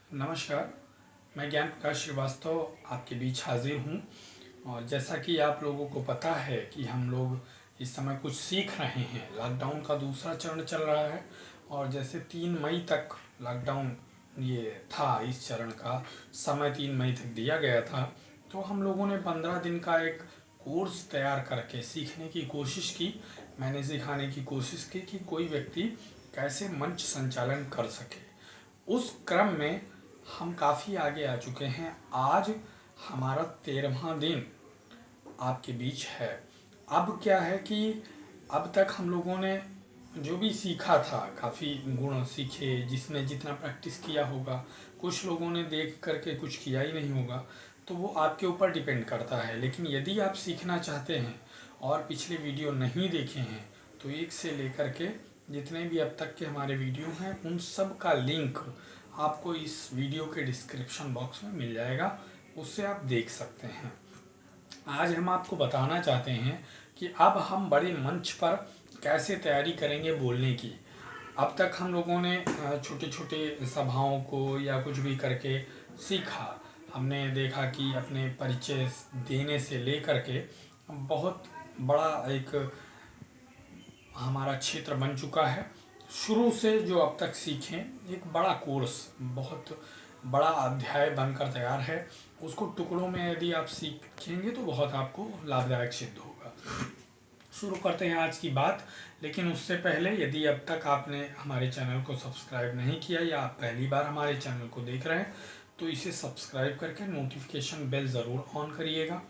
नमस्कार। मैं ज्ञान प्रकाश श्रीवास्तव आपके बीच हाजिर हूँ। और जैसा कि आप लोगों को पता है कि हम लोग इस समय कुछ सीख रहे हैं। लॉकडाउन का दूसरा चरण चल रहा है और जैसे 3 मई तक लॉकडाउन ये था, इस चरण का समय 3 मई तक दिया गया था। तो हम लोगों ने 15 दिन का एक कोर्स तैयार करके सीखने की कोशिश की। मैंने सिखाने की कोशिश की कि कोई व्यक्ति कैसे मंच संचालन कर सके। उस क्रम में हम काफ़ी आगे आ चुके हैं। आज हमारा 13वां दिन आपके बीच है। अब क्या है कि अब तक हम लोगों ने जो भी सीखा था, काफ़ी गुण सीखे, जिसने जितना प्रैक्टिस किया होगा। कुछ लोगों ने देख करके कुछ किया ही नहीं होगा, तो वो आपके ऊपर डिपेंड करता है। लेकिन यदि आप सीखना चाहते हैं और पिछले वीडियो नहीं देखे हैं, तो एक से लेकर के जितने भी अब तक के हमारे वीडियो हैं, उन सब का लिंक आपको इस वीडियो के डिस्क्रिप्शन बॉक्स में मिल जाएगा, उससे आप देख सकते हैं। आज हम आपको बताना चाहते हैं कि अब हम बड़े मंच पर कैसे तैयारी करेंगे बोलने की। अब तक हम लोगों ने छोटे छोटे सभाओं को या कुछ भी करके सीखा। हमने देखा कि अपने परिचय देने से लेकर के बहुत बड़ा एक हमारा क्षेत्र बन चुका है। शुरू से जो अब तक सीखें, एक बड़ा कोर्स, बहुत बड़ा अध्याय बनकर तैयार है। उसको टुकड़ों में यदि आप सीखेंगे तो बहुत आपको लाभदायक सिद्ध होगा। शुरू करते हैं आज की बात। लेकिन उससे पहले, यदि अब तक आपने हमारे चैनल को सब्सक्राइब नहीं किया या आप पहली बार हमारे चैनल को देख रहे हैं, तो इसे सब्सक्राइब करके नोटिफिकेशन बेल ज़रूर ऑन करिएगा।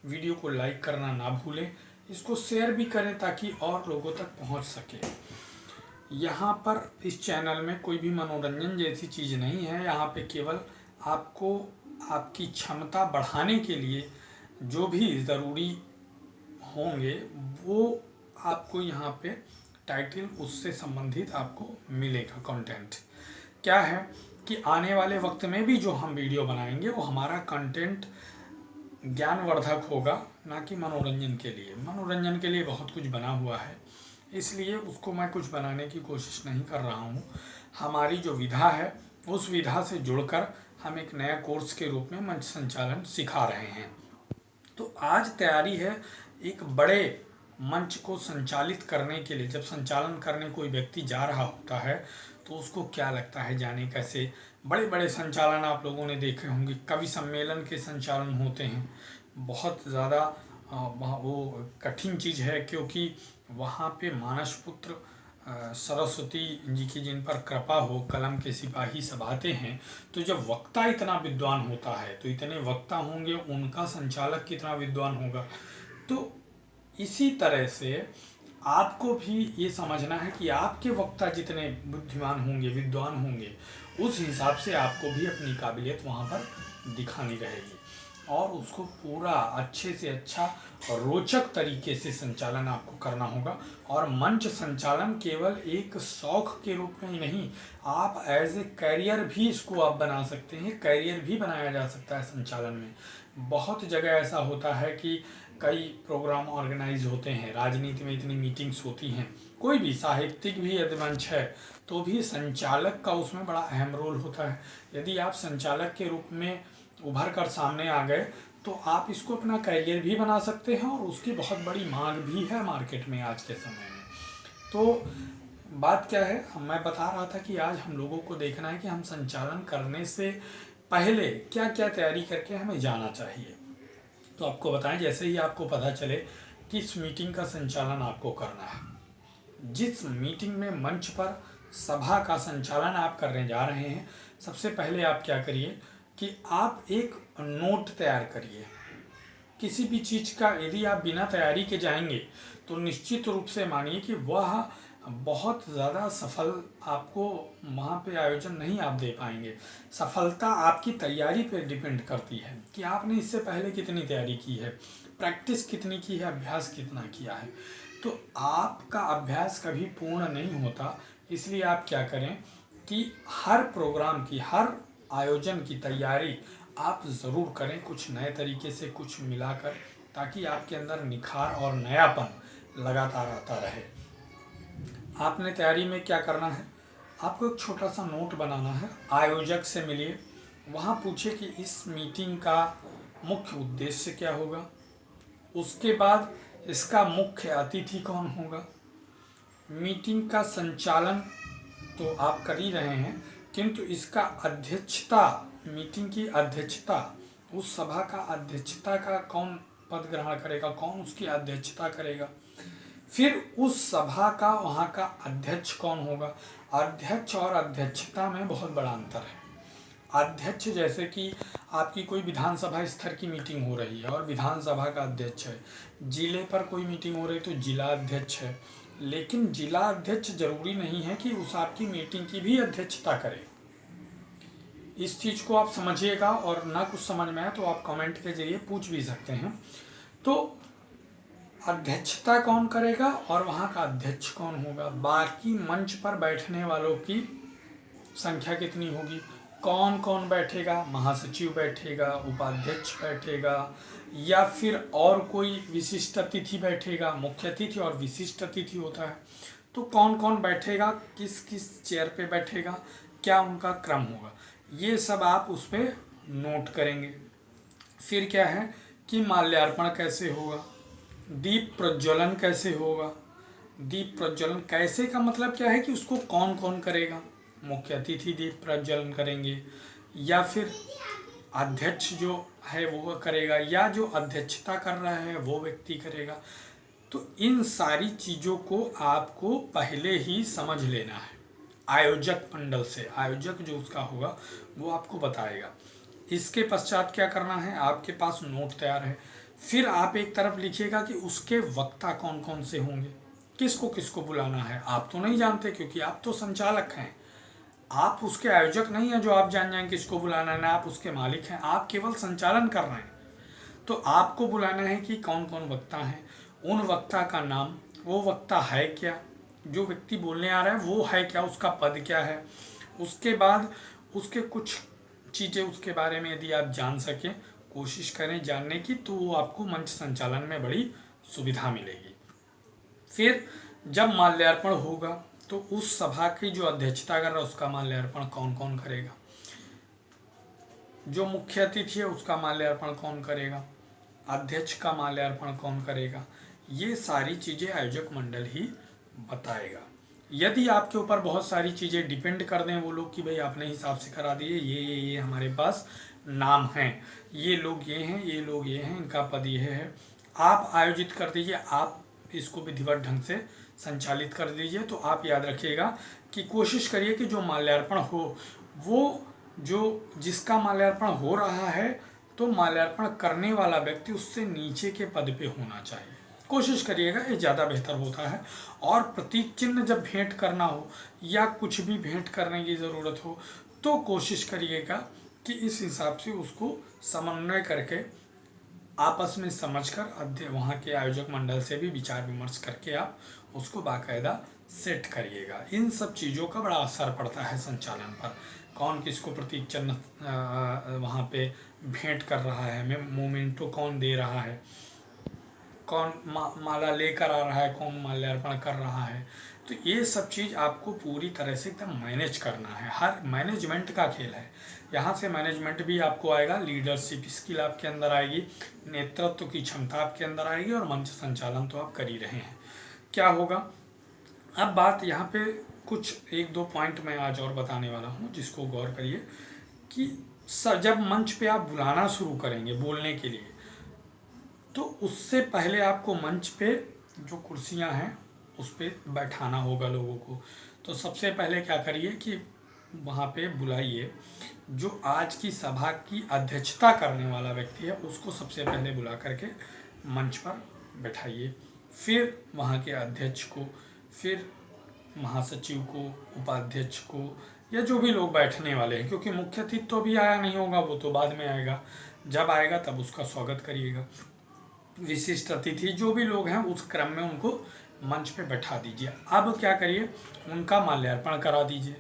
वीडियो को लाइक करना ना भूलें। इसको शेयर भी करें ताकि और लोगों तक पहुंच सके। यहाँ पर इस चैनल में कोई भी मनोरंजन जैसी चीज़ नहीं है। यहाँ पे केवल आपको आपकी क्षमता बढ़ाने के लिए जो भी ज़रूरी होंगे वो आपको यहाँ पे टाइटल उससे संबंधित आपको मिलेगा। कंटेंट क्या है कि आने वाले वक्त में भी जो हम वीडियो बनाएंगे वो हमारा कंटेंट ज्ञानवर्धक होगा, ना कि मनोरंजन के लिए। मनोरंजन के लिए बहुत कुछ बना हुआ है, इसलिए उसको मैं कुछ बनाने की कोशिश नहीं कर रहा हूँ। हमारी जो विधा है उस विधा से जुड़कर हम एक नया कोर्स के रूप में मंच संचालन सिखा रहे हैं। तो आज तैयारी है एक बड़े मंच को संचालित करने के लिए। जब संचालन करने कोई व्यक्ति जा रहा होता है तो उसको क्या लगता है, जाने कैसे। बड़े बड़े संचालन आप लोगों ने देखे होंगे, कवि सम्मेलन के संचालन होते हैं। बहुत ज़्यादा वो कठिन चीज़ है, क्योंकि वहाँ पे मानस पुत्र सरस्वती जी की जिन पर कृपा हो, कलम के सिपाही सब आते हैं। तो जब वक्ता इतना विद्वान होता है तो इतने वक्ता होंगे, उनका संचालक कितना विद्वान होगा। तो इसी तरह से आपको भी ये समझना है कि आपके वक्ता जितने बुद्धिमान होंगे, विद्वान होंगे, उस हिसाब से आपको भी अपनी काबिलियत वहाँ पर दिखानी रहेगी और उसको पूरा अच्छे से अच्छा और रोचक तरीके से संचालन आपको करना होगा। और मंच संचालन केवल एक शौक के रूप में ही नहीं, आप एज ए कैरियर भी इसको आप बना सकते हैं। कैरियर भी बनाया जा सकता है संचालन में। बहुत जगह ऐसा होता है कि कई प्रोग्राम ऑर्गेनाइज होते हैं, राजनीति में इतनी मीटिंग्स होती हैं, कोई भी साहित्यिक भी यदि मंच है तो भी संचालक का उसमें बड़ा अहम रोल होता है। यदि आप संचालक के रूप में उभर कर सामने आ गए तो आप इसको अपना कैरियर भी बना सकते हैं और उसकी बहुत बड़ी मांग भी है मार्केट में आज के समय में। तो बात क्या है, मैं बता रहा था कि आज हम लोगों को देखना है कि हम संचालन करने से पहले क्या क्या तैयारी करके हमें जाना चाहिए। तो आपको बताएं, जैसे ही आपको पता चले किस मीटिंग का संचालन आपको करना है, जिस मीटिंग में मंच पर सभा का संचालन आप करने जा रहे हैं, सबसे पहले आप क्या करिए कि आप एक नोट तैयार करिए। किसी भी चीज़ का यदि आप बिना तैयारी के जाएंगे तो निश्चित रूप से मानिए कि वह बहुत ज़्यादा सफल आपको वहाँ पे आयोजन नहीं आप दे पाएंगे। सफलता आपकी तैयारी पर डिपेंड करती है कि आपने इससे पहले कितनी तैयारी की है, प्रैक्टिस कितनी की है, अभ्यास कितना किया है। तो आपका अभ्यास कभी पूर्ण नहीं होता, इसलिए आप क्या करें कि हर प्रोग्राम की, हर आयोजन की तैयारी आप ज़रूर करें, कुछ नए तरीके से कुछ मिलाकर, ताकि आपके अंदर निखार और नयापन लगातार आता रहे। आपने तैयारी में क्या करना है, आपको एक छोटा सा नोट बनाना है, आयोजक से मिलिए, वहाँ पूछे कि इस मीटिंग का मुख्य उद्देश्य क्या होगा, उसके बाद इसका मुख्य अतिथि कौन होगा। मीटिंग का संचालन तो आप कर ही रहे हैं, किंतु इसका अध्यक्षता, मीटिंग की अध्यक्षता, उस सभा का अध्यक्षता का कौन पद ग्रहण करेगा, कौन उसकी अध्यक्षता करेगा। फिर उस सभा का वहाँ का अध्यक्ष कौन होगा। अध्यक्ष और अध्यक्षता में बहुत बड़ा अंतर है। अध्यक्ष जैसे कि आपकी कोई विधानसभा स्तर की मीटिंग हो रही है और विधानसभा का अध्यक्ष है, जिले पर कोई मीटिंग हो रही है तो जिला अध्यक्ष है, लेकिन जिला अध्यक्ष जरूरी नहीं है कि उस आपकी मीटिंग की भी अध्यक्षता करे। इस चीज़ को आप समझिएगा, और ना कुछ समझ में आए तो आप कमेंट के जरिए पूछ भी सकते हैं। तो अध्यक्षता कौन करेगा और वहाँ का अध्यक्ष कौन होगा, बाकी मंच पर बैठने वालों की संख्या कितनी होगी, कौन कौन बैठेगा, महासचिव बैठेगा, उपाध्यक्ष बैठेगा, या फिर और कोई विशिष्ट अतिथि बैठेगा। मुख्य अतिथि और विशिष्ट अतिथि होता है, तो कौन कौन बैठेगा, किस किस चेयर पे बैठेगा, क्या उनका क्रम होगा, ये सब आप उस पर नोट करेंगे। फिर क्या है कि माल्यार्पण कैसे होगा, दीप प्रज्वलन कैसे होगा। दीप प्रज्वलन कैसे का मतलब क्या है कि उसको कौन कौन करेगा, मुख्य अतिथि दीप प्रज्वलन करेंगे, या फिर अध्यक्ष जो है वो करेगा, या जो अध्यक्षता कर रहा है वो व्यक्ति करेगा। तो इन सारी चीज़ों को आपको पहले ही समझ लेना है आयोजक मंडल से। आयोजक जो उसका होगा वो आपको बताएगा। इसके पश्चात क्या करना है, आपके पास नोट तैयार है, फिर आप एक तरफ लिखिएगा कि उसके वक्ता कौन कौन से होंगे, किसको किसको बुलाना है। आप तो नहीं जानते, क्योंकि आप तो संचालक हैं, आप उसके आयोजक नहीं हैं जो आप जान जाएं किसको बुलाना है, ना आप उसके मालिक हैं, आप केवल संचालन कर रहे हैं। तो आपको बुलाना है कि कौन कौन वक्ता हैं, उन वक्ता का नाम, वो वक्ता है क्या, जो व्यक्ति बोलने आ रहा है वो है क्या, उसका पद क्या है। उसके बाद उसके कुछ चीज़ें उसके बारे में यदि आप जान सकें, कोशिश करें जानने की, तो वो आपको मंच संचालन में बड़ी सुविधा मिलेगी। फिर जब माल्यार्पण होगा तो उस सभा की जो अध्यक्षता कर रहा है उसका माल्यार्पण कौन कौन करेगा, जो मुख्य अतिथि है उसका माल्यार्पण कौन करेगा, अध्यक्ष का माल्यार्पण कौन करेगा, ये सारी चीज़ें आयोजक मंडल ही बताएगा। यदि आपके ऊपर बहुत सारी चीज़ें डिपेंड कर दें वो लोग कि भाई आपने हिसाब से करा दिए, ये हमारे पास नाम हैं, ये लोग ये हैं, ये लोग ये हैं, इनका पद ये है, आप आयोजित कर दीजिए, आप इसको विधिवत ढंग से संचालित कर दीजिए। तो आप याद रखिएगा कि कोशिश करिए कि जो माल्यार्पण हो वो जो जिसका माल्यार्पण हो रहा है तो माल्यार्पण करने वाला व्यक्ति उससे नीचे के पद पे होना चाहिए। कोशिश करिएगा, ये ज़्यादा बेहतर होता है। और प्रतीक चिन्ह जब भेंट करना हो या कुछ भी भेंट करने की ज़रूरत हो तो कोशिश करिएगा कि इस हिसाब से उसको समन्वय करके आपस में समझकर वहाँ के आयोजक मंडल से भी विचार विमर्श करके आप उसको बाकायदा सेट करिएगा। इन सब चीज़ों का बड़ा असर पड़ता है संचालन पर, कौन किसको प्रतीक चिन्ह वहाँ पे भेंट कर रहा है, मोमेंटो कौन दे रहा है, कौन माला लेकर आ रहा है, कौन माल्यार्पण कर रहा है। तो ये सब चीज़ आपको पूरी तरह से एकदम मैनेज करना है। हर मैनेजमेंट का खेल है, यहाँ से मैनेजमेंट भी आपको आएगा, लीडरशिप स्किल आपके अंदर आएगी, नेतृत्व की क्षमता आपके अंदर आएगी, और मंच संचालन तो आप कर ही रहे हैं। क्या होगा, अब बात यहाँ पे कुछ एक दो पॉइंट मैं आज और बताने वाला हूँ जिसको गौर करिए कि जब मंच पे आप बुलाना शुरू करेंगे बोलने के लिए, तो उससे पहले आपको मंच पे जो कुर्सियाँ हैं उस पर बैठाना होगा लोगों को। तो सबसे पहले क्या करिए कि वहाँ पे बुलाइए जो आज की सभा की अध्यक्षता करने वाला व्यक्ति है, उसको सबसे पहले बुला करके मंच पर बैठाइए। फिर वहाँ के अध्यक्ष को, फिर महासचिव को, उपाध्यक्ष को, या जो भी लोग बैठने वाले हैं, क्योंकि मुख्य अतिथि तो भी आया नहीं होगा, वो तो बाद में आएगा, जब आएगा तब उसका स्वागत करिएगा। विशिष्ट अतिथि जो भी लोग हैं उस क्रम में उनको मंच पे बैठा दीजिए। अब क्या करिए, उनका माल्यार्पण करा दीजिए।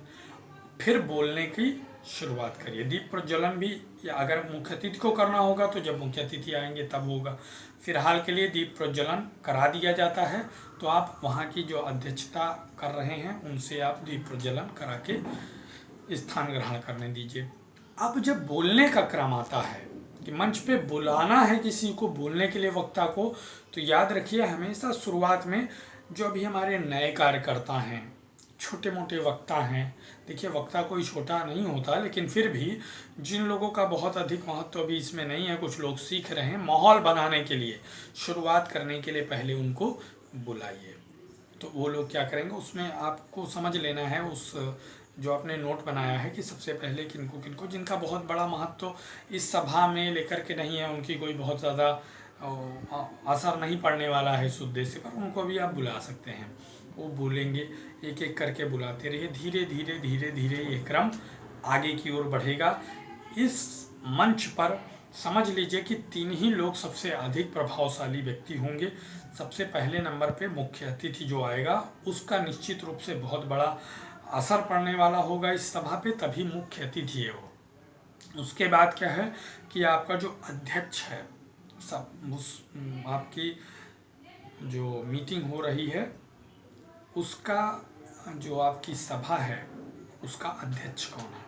फिर बोलने की शुरुआत करिए। दीप प्रज्वलन भी या अगर मुख्य अतिथि को करना होगा तो जब मुख्य अतिथि आएंगे तब होगा। फिलहाल के लिए दीप प्रज्वलन करा दिया जाता है, तो आप वहाँ की जो अध्यक्षता कर रहे हैं उनसे आप दीप प्रज्वलन करा के स्थान ग्रहण करने दीजिए। अब जब बोलने का क्रम आता है कि मंच पे बुलाना है किसी को बोलने के लिए वक्ता को, तो याद रखिए हमेशा शुरुआत में जो अभी हमारे नए कार्यकर्ता हैं, छोटे मोटे वक्ता हैं, देखिए वक्ता कोई छोटा नहीं होता, लेकिन फिर भी जिन लोगों का बहुत अधिक महत्व अभी इसमें नहीं है, कुछ लोग सीख रहे हैं, माहौल बनाने के लिए, शुरुआत करने के लिए पहले उनको बुलाइए। तो वो लोग क्या करेंगे, उसमें आपको समझ लेना है उस जो आपने नोट बनाया है कि सबसे पहले किनको किनको जिनका बहुत बड़ा महत्व इस सभा में लेकर के नहीं है, उनकी कोई बहुत ज़्यादा असर नहीं पड़ने वाला है इस उद्देश्य पर, उनको भी आप बुला सकते हैं। वो बोलेंगे, एक एक करके बुलाते रहिए, धीरे धीरे धीरे धीरे ये क्रम आगे की ओर बढ़ेगा। इस मंच पर समझ लीजिए कि 3 ही लोग सबसे अधिक प्रभावशाली व्यक्ति होंगे। सबसे पहले नंबर पे मुख्य अतिथि जो आएगा उसका निश्चित रूप से बहुत बड़ा असर पड़ने वाला होगा इस सभा पे, तभी मुख्य अतिथि है वो। उसके बाद क्या है कि आपका जो अध्यक्ष है, सब उस आपकी जो मीटिंग हो रही है उसका जो आपकी सभा है उसका अध्यक्ष कौन है,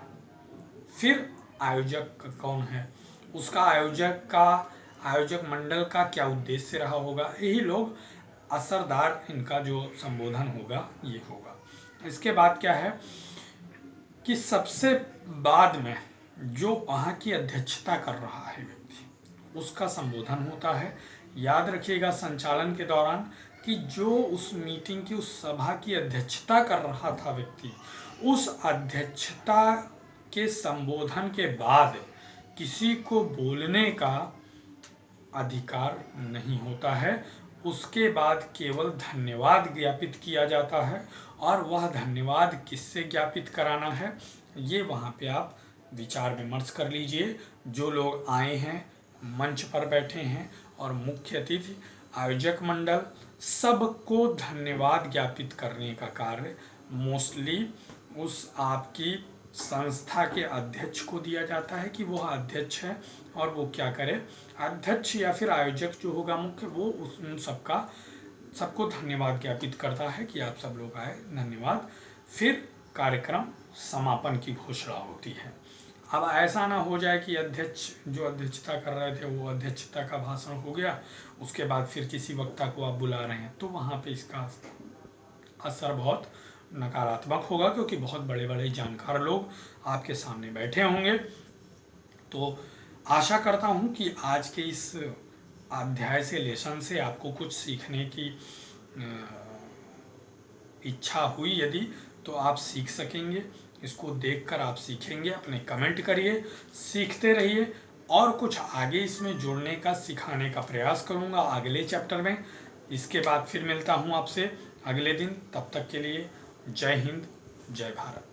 फिर आयोजक कौन है, उसका आयोजक मंडल का क्या उद्देश्य रहा होगा, यही लोग असरदार इनका जो संबोधन होगा ये होगा। इसके बाद क्या है कि सबसे बाद में जो वहाँ की अध्यक्षता कर रहा है व्यक्ति उसका संबोधन होता है। याद रखिएगा संचालन के दौरान कि जो उस मीटिंग की उस सभा की अध्यक्षता कर रहा था व्यक्ति, उस अध्यक्षता के संबोधन के बाद किसी को बोलने का अधिकार नहीं होता है। उसके बाद केवल धन्यवाद ज्ञापित किया जाता है, और वह धन्यवाद किससे ज्ञापित कराना है ये वहाँ पे आप विचार विमर्श कर लीजिए। जो लोग आए हैं, मंच पर बैठे हैं, और मुख्य अतिथि, आयोजक मंडल, सबको धन्यवाद ज्ञापित करने का कार्य मोस्टली उस आपकी संस्था के अध्यक्ष को दिया जाता है कि वह अध्यक्ष है और वो क्या करे, अध्यक्ष या फिर आयोजक जो होगा मुख्य, वो उन सबको धन्यवाद ज्ञापित करता है कि आप सब लोग आए, धन्यवाद। फिर कार्यक्रम समापन की घोषणा होती है। अब ऐसा ना हो जाए कि अध्यक्ष जो अध्यक्षता कर रहे थे वो अध्यक्षता का भाषण हो गया, उसके बाद फिर किसी वक्ता को आप बुला रहे हैं, तो वहाँ पे इसका असर बहुत नकारात्मक होगा, क्योंकि बहुत बड़े बड़े जानकार लोग आपके सामने बैठे होंगे। तो आशा करता हूँ कि आज के इस अध्याय से, लेसन से आपको कुछ सीखने की इच्छा हुई, यदि तो आप सीख सकेंगे। इसको देखकर आप सीखेंगे, अपने कमेंट करिए, सीखते रहिए, और कुछ आगे इसमें जोड़ने का, सिखाने का प्रयास करूँगा अगले चैप्टर में। इसके बाद फिर मिलता हूँ आपसे अगले दिन, तब तक के लिए जय हिंद, जय भारत।